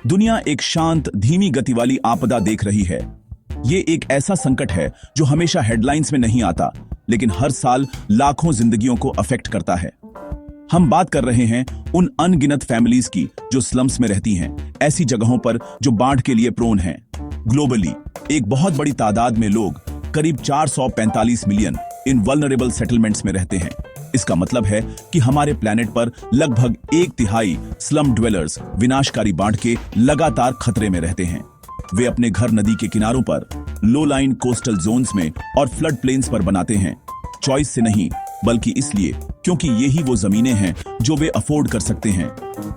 दुनिया एक शांत धीमी गति वाली आपदा देख रही है। ये एक ऐसा संकट है जो हमेशा हेडलाइंस में नहीं आता, लेकिन हर साल लाखों जिंदगियों को अफेक्ट करता है। हम बात कर रहे हैं उन अनगिनत फैमिलीज की जो स्लम्स में रहती हैं, ऐसी जगहों पर जो बाढ़ के लिए प्रोन हैं। ग्लोबली एक बहुत बड़ी तादाद में लोग, करीब 445 मिलियन, इन वल्नरेबल सेटलमेंट्स में रहते हैं। इसका मतलब है कि हमारे प्लेनेट पर लगभग 1/3 स्लम ड्वेलर्स विनाशकारी बाढ़ के लगातार खतरे में रहते हैं। वे अपने घर नदी के किनारों पर, लो लाइन कोस्टल जोन्स में और फ्लड प्लेन्स पर बनाते हैं, चॉइस से नहीं बल्कि इसलिए क्योंकि यही वो जमीनें हैं जो वे अफोर्ड कर सकते हैं।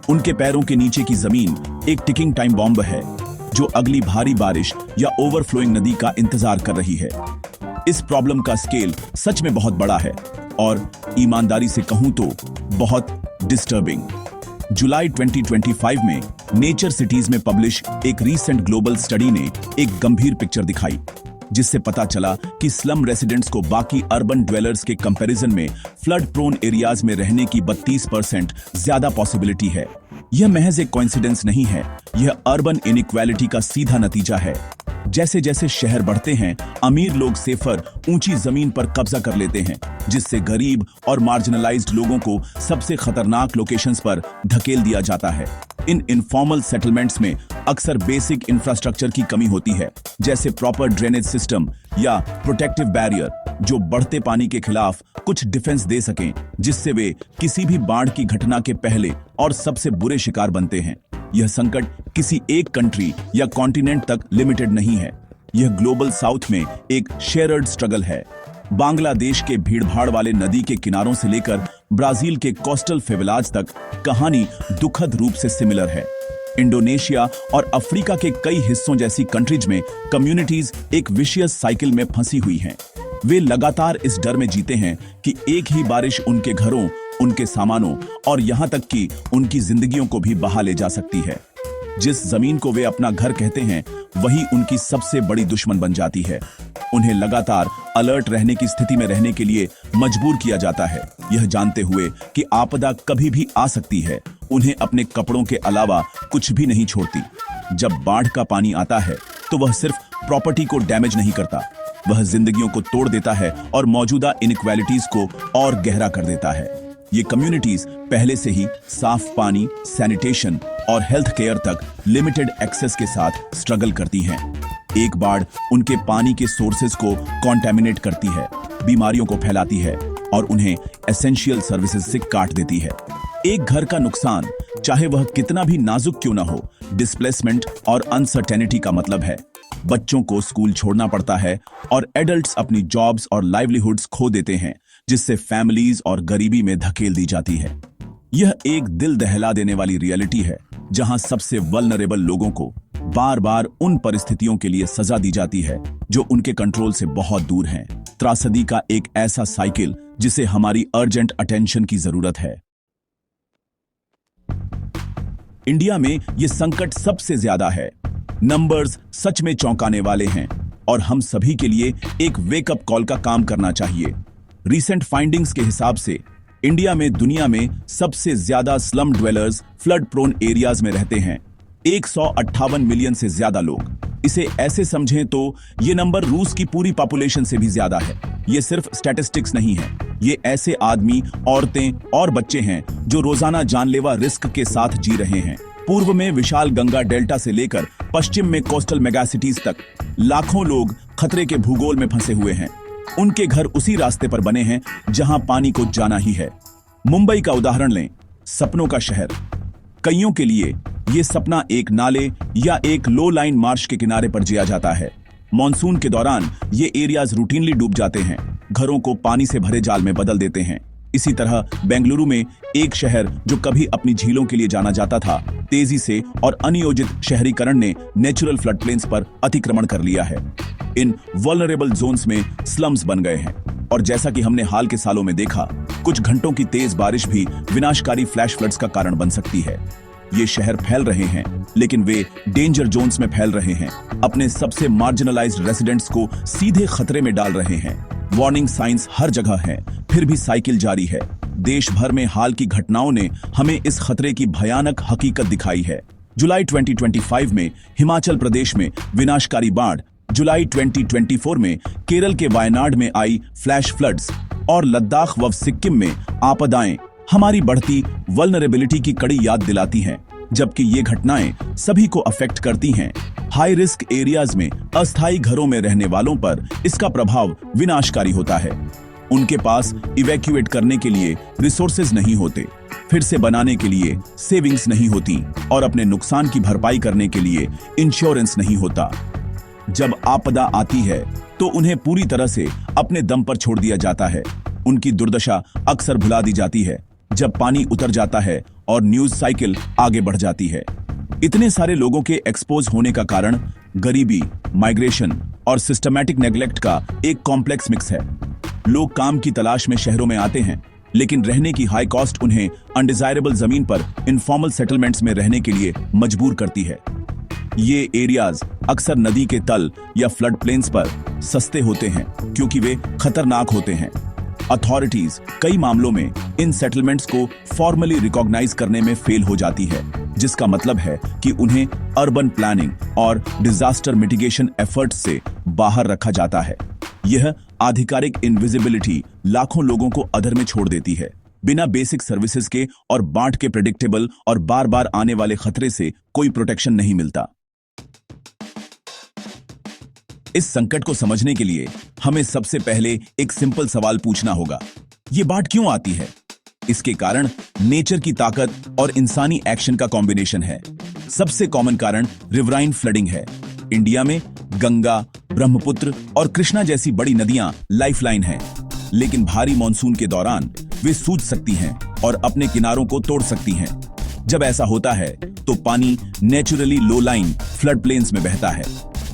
उनके पैरों के नीचे की जमीन एक टिकिंग टाइम बॉम्ब है जो अगली भारी बारिश या ओवरफ्लोइंग नदी का इंतजार कर रही है। इस प्रॉब्लम का स्केल सच में बहुत बड़ा है और ईमानदारी से कहूं तो बहुत डिस्टर्बिंग। जुलाई 2025 में नेचर सिटीज में पब्लिश एक रीसेंट ग्लोबल स्टडी ने एक गंभीर पिक्चर दिखाई, जिससे पता चला कि स्लम रेसिडेंट्स को बाकी अर्बन ड्वेलर्स के कंपैरिजन में फ्लड प्रोन एरियाज में रहने की 32% ज्यादा पॉसिबिलिटी है। यह महज एक कोइंसिडेंस नहीं है, यह अर्बन इनइक्वालिटी का सीधा नतीजा है। जैसे जैसे शहर बढ़ते हैं, अमीर लोग सेफर ऊंची जमीन पर कब्जा कर लेते हैं, जिससे गरीब और मार्जिनलाइज्ड लोगों को सबसे खतरनाक लोकेशंस पर धकेल दिया जाता है। इन इनफॉर्मल सेटलमेंट्स में अक्सर बेसिक इंफ्रास्ट्रक्चर की कमी होती है, जैसे प्रॉपर ड्रेनेज सिस्टम या प्रोटेक्टिव बैरियर जो बढ़ते पानी के खिलाफ कुछ डिफेंस दे सकें, जिससे वे किसी भी बाढ़ की घटना के पहले और सबसे बुरे शिकार बनते हैं। यह संकट किसी एक कंट्री या कॉन्टिनेंट तक लिमिटेड नहीं है, यह ग्लोबल साउथ में एक शेयर्ड स्ट्रगल है। बांग्लादेश के भीड़भाड़ वाले नदी के किनारों से लेकर ब्राजील के कोस्टल फेवलाज तक कहानी दुखद रूप से सिमिलर है। इंडोनेशिया और अफ्रीका के कई हिस्सों जैसी कंट्रीज में कम्युनिटीज एक विशियस साइकिल में फंसी हुई हैं। वे लगातार इस डर में जीते हैं कि एक ही बारिश उनके घरों, उनके सामानों और यहां तक कि उनकी जिंदगियों को भी बहा ले जा सकती है। जिस जमीन को वे अपना घर कहते हैं, वही उनकी सबसे बड़ी दुश्मन बन जाती है। उन्हें लगातार अलर्ट रहने की स्थिति में रहने के लिए मजबूर किया जाता है, यह जानते हुए कि आपदा कभी भी आ सकती है। उन्हें अपने कपड़ों के अलावा कुछ भी नहीं छोड़ती। जब बाढ़ का पानी आता है तो वह सिर्फ प्रॉपर्टी को डैमेज नहीं करता, वह जिंदगियों को तोड़ देता है और मौजूदा इनइक्वालिटीज को और गहरा कर देता है। ये कम्युनिटीज पहले से ही साफ पानी, सैनिटेशन और हेल्थ केयर तक लिमिटेड एक्सेस के साथ स्ट्रगल करती हैं। एक बाढ़ उनके पानी के सोर्सेज को कॉन्टेमिनेट करती है, बीमारियों को फैलाती है और उन्हें एसेंशियल सर्विसेज से काट देती है। एक घर का नुकसान, चाहे वह कितना भी नाजुक क्यों ना हो, डिस्प्लेसमेंट और अनसर्टेनिटी का मतलब है। बच्चों को स्कूल छोड़ना पड़ता है और एडल्ट्स अपनी जॉब्स और लाइवलीहुड्स खो देते हैं, जिससे फैमिलीज और गरीबी में धकेल दी जाती है। यह एक दिल दहला देने वाली रियलिटी है जहां सबसे वल्नरेबल लोगों को बार बार उन परिस्थितियों के लिए सजा दी जाती है जो उनके कंट्रोल से बहुत दूर हैं। त्रासदी का एक ऐसा साइकिल जिसे हमारी अर्जेंट अटेंशन की जरूरत है। इंडिया में यह संकट सबसे ज्यादा है। नंबर्स सच में चौंकाने वाले हैं और हम सभी के लिए एक वेकअप कॉल का काम करना चाहिए। रीसेंट फाइंडिंग्स के हिसाब से इंडिया में दुनिया में सबसे ज्यादा slum dwellers flood prone areas में रहते हैं, 158 मिलियन से ज्यादा लोग। इसे ऐसे समझें तो ये नंबर रूस की पूरी पॉपुलेशन से भी ज्यादा है। ये सिर्फ स्टैटिस्टिक्स नहीं है, ये ऐसे आदमी, औरतें और बच्चे हैं जो रोजाना जानलेवा रिस्क के साथ जी रहे हैं। पूर्व में विशाल गंगा डेल्टा से लेकर पश्चिम में कोस्टल मेगासिटीज तक लाखों लोग खतरे के भूगोल में फंसे हुए हैं। उनके घर उसी रास्ते पर बने हैं जहां पानी को जाना ही है। मुंबई का उदाहरण लें, सपनों का शहर। कईयों के लिए यह सपना एक नाले या एक लो लाइन मार्श के किनारे पर जिया जाता है। मॉनसून के दौरान ये एरियाज रूटीनली डूब जाते हैं, घरों को पानी से भरे जाल में बदल देते हैं। इसी तरह बेंगलुरु में एक शहर जो कभी अपनी झीलों के लिए जाना जाता था, तेजी से और अनियोजित शहरीकरण ने नेचुरल फ्लड प्लेन्स पर अतिक्रमण कर लिया है। इन वल्नरेबल जोन्स में स्लम्स बन गए हैं और जैसा कि हमने हाल के सालों में देखा, कुछ घंटों की तेज बारिश भी विनाशकारी फ्लैश फ्लड्स का कारण बन सकती है। ये शहर फैल रहे हैं, लेकिन वे डेंजर जोन्स में फैल रहे हैं, अपने सबसे मार्जिनलाइज्ड रेसिडेंट्स को सीधे खतरे में डाल रहे हैं। वार्निंग साइंस हर जगह है, फिर भी साइकिल जारी है। देश भर में हाल की घटनाओं ने हमें इस खतरे की भयानक हकीकत दिखाई है। जुलाई 2025 में हिमाचल प्रदेश में विनाशकारी बाढ़, जुलाई 2024 में केरल के वायनाड में आई फ्लैश फ्लड्स और लद्दाख व सिक्किम में आपदाएं हमारी बढ़ती वल्नरेबिलिटी की कड़ी याद दिलाती हैं। जबकि ये घटनाएं सभी को अफेक्ट करती हैं, हाई रिस्क एरियाज में अस्थायी घरों में रहने वालों पर इसका प्रभाव विनाशकारी होता है। उनके पास इवैक्यूएट करने के लिए रिसोर्सेज नहीं होते, फिर से बनाने के लिए सेविंग्स नहीं होती और अपने नुकसान की भरपाई करने के लिए इंश्योरेंस नहीं होता। जब आपदा आती है तो उन्हें पूरी तरह से अपने दम पर छोड़ दिया जाता है। उनकी दुर्दशा अक्सर भुला दी जाती है जब पानी उतर जाता है और न्यूज साइकिल आगे बढ़ जाती है। इतने सारे लोगों के एक्सपोज होने का कारण गरीबी, माइग्रेशन और सिस्टमैटिक नेग्लेक्ट का एक कॉम्प्लेक्स मिक्स है। लोग काम की तलाश में शहरों में आते हैं, लेकिन रहने की हाई कॉस्ट उन्हें अनडिजायरेबल जमीन पर इनफॉर्मल सेटलमेंट्स में रहने के लिए मजबूर करती है। ये एरियाज अक्सर नदी के तल या फ्लड प्लेन्स पर सस्ते होते हैं क्योंकि वे खतरनाक होते हैं। अथॉरिटीज कई मामलों में इन सेटलमेंट्स को फॉर्मली रिकॉग्नाइज करने में फेल हो जाती है, जिसका मतलब है कि उन्हें अर्बन प्लानिंग और डिजास्टर मिटिगेशन एफर्ट्स से बाहर रखा जाता है। यह आधिकारिक इनविजिबिलिटी लाखों लोगों को अधर में छोड़ देती है। बिना बेसिक सर्विसेज के और बाढ़ के प्रेडिक्टेबल और बार बार आने वाले खतरे से कोई प्रोटेक्शन नहीं मिलता। इस संकट को समझने के लिए हमें सबसे पहले एक सिंपल सवाल पूछना होगा, ये बाढ़ क्यों आती है? इसके कारण नेचर की ताकत और इंसानी एक्शन का कॉम्बिनेशन है। सबसे कॉमन कारण रिवराइन फ्लडिंग है। इंडिया में गंगा, ब्रह्मपुत्र और कृष्णा जैसी बड़ी नदियां लाइफलाइन हैं, लेकिन भारी मॉनसून के दौरान वे सूज सकती हैं और अपने किनारों को तोड़ सकती हैं। जब ऐसा होता है तो पानी नेचुरली लो लाइन फ्लड प्लेन्स में बहता है।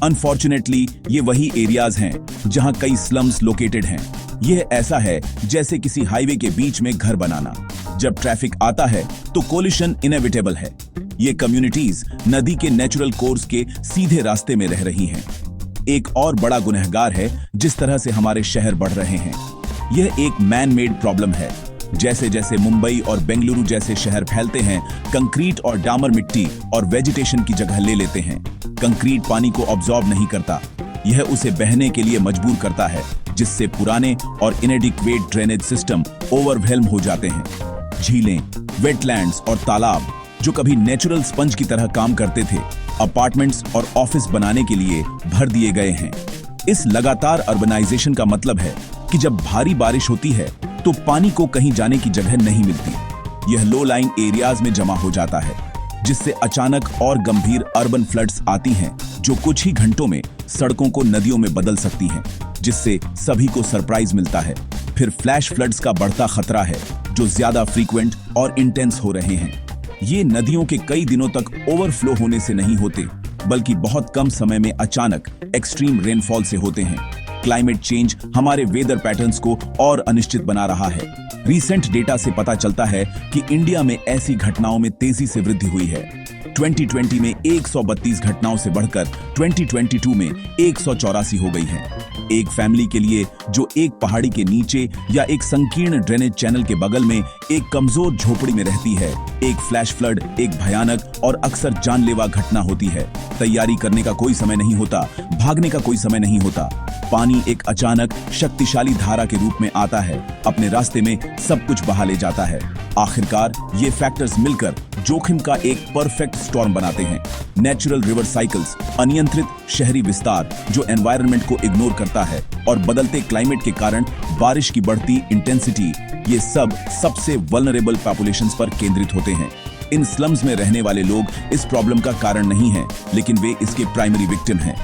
अनफॉर्चुनेटली ये वही एरियाज हैं जहां कई स्लम्स लोकेटेड हैं। यह ऐसा है जैसे किसी हाईवे के बीच में घर बनाना। जब ट्रैफिक आता है तो कोलिशन इनएविटेबल है। ये कम्युनिटीज नदी के नेचुरल कोर्स के सीधे रास्ते में रह रही हैं। एक और बड़ा गुनहगार है जिस तरह से हमारे शहर बढ़ रहे हैं। यह एक मैन मेड प्रॉब्लम है। जैसे जैसे मुंबई और बेंगलुरु जैसे शहर फैलते हैं, कंक्रीट और डामर मिट्टी और वेजिटेशन की जगह ले लेते हैं। कंक्रीट पानी को ऑब्जॉर्ब नहीं करता, यह उसे बहने के लिए मजबूर करता है, जिससे पुराने और इनएडिक्वेट ड्रेनेज सिस्टम ओवरवेल्म हो जाते हैं। झीलें, वेटलैंड्स और तालाब जो कभी नेचुरल स्पंज की तरह काम करते थे, अपार्टमेंट्स और ऑफिस बनाने के लिए भर दिए गए हैं। इस लगातार अर्बनाइजेशन का मतलब है कि जब भारी बारिश होती है तो पानी को कहीं जाने की जगह नहीं मिलती। यह लो लाइन एरियाज में जमा हो जाता है, जिससे अचानक और गंभीर अर्बन फ्लड्स आती हैं जो कुछ ही घंटों में सड़कों को नदियों में बदल सकती हैं, जिससे सभी को सरप्राइज मिलता है। फिर फ्लैश फ्लड्स का बढ़ता खतरा है जो ज्यादा फ्रीक्वेंट और इंटेंस हो रहे हैं। ये नदियों के कई दिनों तक ओवरफ्लो होने से नहीं होते, बल्कि बहुत कम समय में अचानक एक्सट्रीम रेनफॉल से होते हैं। क्लाइमेट चेंज हमारे वेदर पैटर्न्स को और अनिश्चित बना रहा है। रीसेंट डेटा से पता चलता है कि इंडिया में ऐसी घटनाओं में तेजी से वृद्धि हुई है। 2020 में 132 घटनाओं से बढ़कर 2022 में 184 हो गई हैं। एक फैमिली के लिए जो एक पहाड़ी के नीचे या एक संकीर्ण ड्रेनेज चैनल के बगल में एक कमजोर झोपड़ी में रहती है, एक फ्लैश फ्लड एक भयानक और अक्सर जानलेवा घटना होती है। तैयारी करने का कोई समय नहीं होता, भागने का कोई समय नहीं होता। पानी एक अचानक शक्तिशाली धारा के रूप में आता है, अपने रास्ते में सब कुछ बहा ले जाता है। आखिरकार ये फैक्टर्स मिलकर जोखिम का एक परफेक्ट स्टॉर्म बनाते हैं। नेचुरल रिवर साइकिल्स, अनियंत्रित शहरी विस्तार जो एनवायरनमेंट को इग्नोर करता है, और बदलते क्लाइमेट के कारण बारिश की बढ़ती इंटेंसिटी, ये सब सबसे वल्नरेबल पॉपुलेशंस पर केंद्रित होते हैं। इन स्लम्स में रहने वाले लोग इस प्रॉब्लम का कारण नहीं हैं, लेकिन वे इसके प्राइमरी विक्टिम हैं।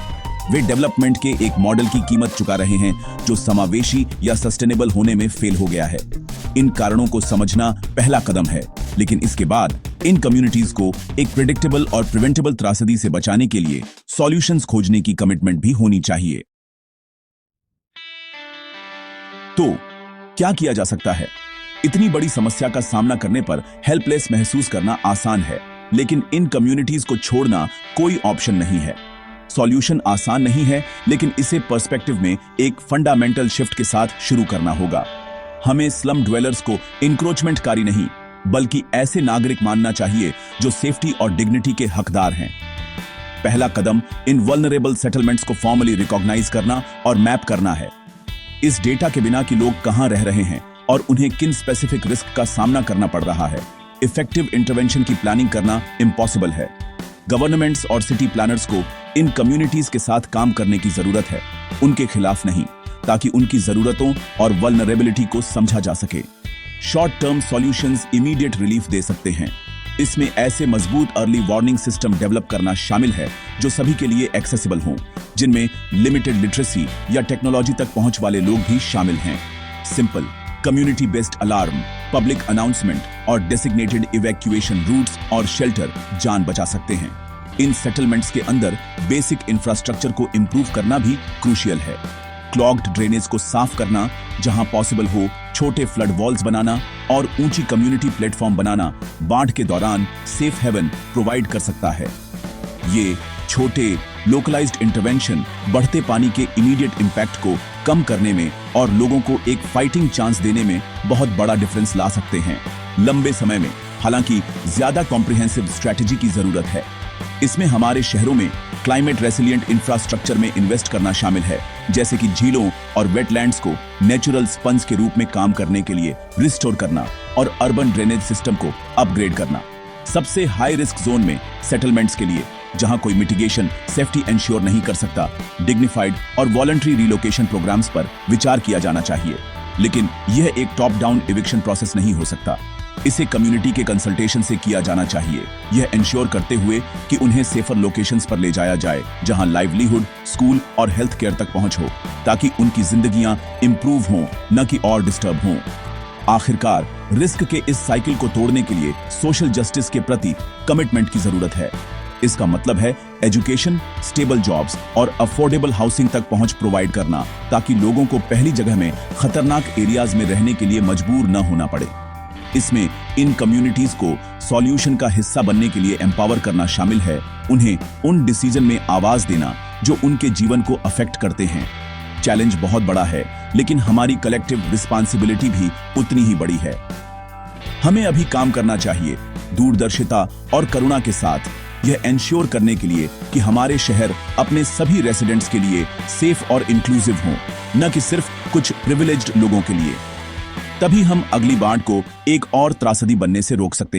वे डेवलपमेंट के एक मॉडल की कीमत चुका रहे हैं जो समावेशी या सस्टेनेबल होने में फेल हो गया है। इन कारणों को समझना पहला कदम है, लेकिन इसके बाद इन कम्युनिटीज को एक प्रेडिक्टेबल और प्रिवेंटेबल त्रासदी से बचाने के लिए सॉल्यूशंस खोजने की कमिटमेंट भी होनी चाहिए। तो क्या किया जा सकता है? इतनी बड़ी समस्या का सामना करने पर हेल्पलेस महसूस करना आसान है, लेकिन इन कम्युनिटीज को छोड़ना कोई ऑप्शन नहीं है। सॉल्यूशन आसान नहीं है, लेकिन इसे पर्सपेक्टिव में एक फंडामेंटल शिफ्ट के साथ शुरू करना होगा। हमें स्लम ड्वेलर्स को इंक्रोचमेंटकारी नहीं, बल्कि ऐसे नागरिक मानना चाहिए जो सेफ्टी और डिग्निटी के हकदार हैं। पहला कदम इन वल्नरेबल सेटलमेंट्स को फॉर्मली रिकॉग्नाइज करना और मैप करना है। इस डेटा के बिना कि लोग कहां रह रहे हैं और उन्हें किन स्पेसिफिक रिस्क का सामना करना पड़ रहा है, इफेक्टिव इंटरवेंशन की प्लानिंग करना इम्पॉसिबल है। गवर्नमेंट्स और सिटी प्लानर्स को इन कम्युनिटीज के साथ काम करने की जरूरत है, उनके खिलाफ नहीं, ताकि उनकी जरूरतों और वल्नरेबिलिटी को समझा जा सके। Short term solutions immediate relief दे सकते हैं। इसमें ऐसे मजबूत अर्ली वार्निंग सिस्टम डेवलप करना शामिल है जो सभी के लिए एक्सेसिबल हों, जिनमें लिमिटेड लिटरेसी या टेक्नोलॉजी तक पहुंच वाले लोग भी शामिल हैं। Simple, community based alarm, public announcement और डेसिग्नेटेड इवैक्यूएशन रूट्स और शेल्टर जान बचा सकते हैं। इन सेटलमेंट्स के अंदर बेसिक इंफ्रास्ट्रक्चर को इंप्रूव करना भी क्रूशियल है। क्लॉग्ड ड्रेनेज को साफ करना, जहां पॉसिबल हो छोटे फ्लड वॉल्स बनाना और ऊंची कम्युनिटी प्लेटफॉर्म बनाना बाढ़ के दौरान सेफ हेवन प्रोवाइड कर सकता है। ये छोटे लोकलाइज्ड इंटरवेंशन बढ़ते पानी के इमीडिएट इंपैक्ट को कम करने में और लोगों को एक फाइटिंग चांस देने में बहुत बड़ा डिफरेंस ला सकते हैं लंबे समय में। हालांकि ज्यादा कॉम्प्रिहेंसिव स्ट्रेटेजी की जरूरत है। इसमें हमारे शहरों में क्लाइमेट रेसिलिएंट इंफ्रास्ट्रक्चर में इन्वेस्ट करना शामिल है, जैसे कि झीलों और वेटलैंड्स को नेचुरल स्पंज के रूप में काम करने के लिए रिस्टोर करना और अर्बन ड्रेनेज सिस्टम को अपग्रेड करना। सबसे हाई रिस्क जोन में सेटलमेंट्स के लिए, जहां कोई मिटिगेशन सेफ्टी एंश्योर नहीं कर सकता, डिग्निफाइड और वॉलंटरी रिलोकेशन प्रोग्राम्स पर विचार किया जाना चाहिए। लेकिन यह एक टॉप डाउन इविक्शन प्रोसेस नहीं हो सकता। इसे कम्युनिटी के कंसल्टेशन से किया जाना चाहिए, यह इंश्योर करते हुए कि उन्हें सेफर लोकेशंस पर ले जाया जाए जहां लाइवलीहुड, स्कूल और हेल्थ केयर तक पहुंच हो, ताकि उनकी जिंदगियां इंप्रूव हों, न कि और डिस्टर्ब हों। आखिरकार, रिस्क के इस साइकिल को तोड़ने के लिए सोशल जस्टिस के प्रति कमिटमेंट की जरूरत है। इसका मतलब है एजुकेशन, स्टेबल जॉब्स और अफोर्डेबल हाउसिंग तक पहुंच प्रोवाइड करना, ताकि लोगों को पहली जगह में खतरनाक एरियाज में रहने के लिए मजबूर न होना पड़े। इसमें इन कम्युनिटीज को सॉल्यूशन का हिस्सा बनने के लिए एम्पावर करना शामिल है, उन्हें उन डिसीजन में आवाज देना जो उनके जीवन को अफेक्ट करते हैं। चैलेंज बहुत बड़ा है, लेकिन हमारी कलेक्टिव रिस्पांसिबिलिटी भी उतनी ही बड़ी है। हमें अभी काम करना चाहिए दूरदर्शिता और करुणा के साथ, यह एंश्योर करने के लिए कि हमारे शहर अपने सभी रेसिडेंट्स के लिए सेफ और इंक्लूसिव हों, न कि सिर्फ कुछ प्रिविलेज्ड लोगों के लिए। तभी हम अगली बाढ़ को एक और त्रासदी बनने से रोक सकते हैं।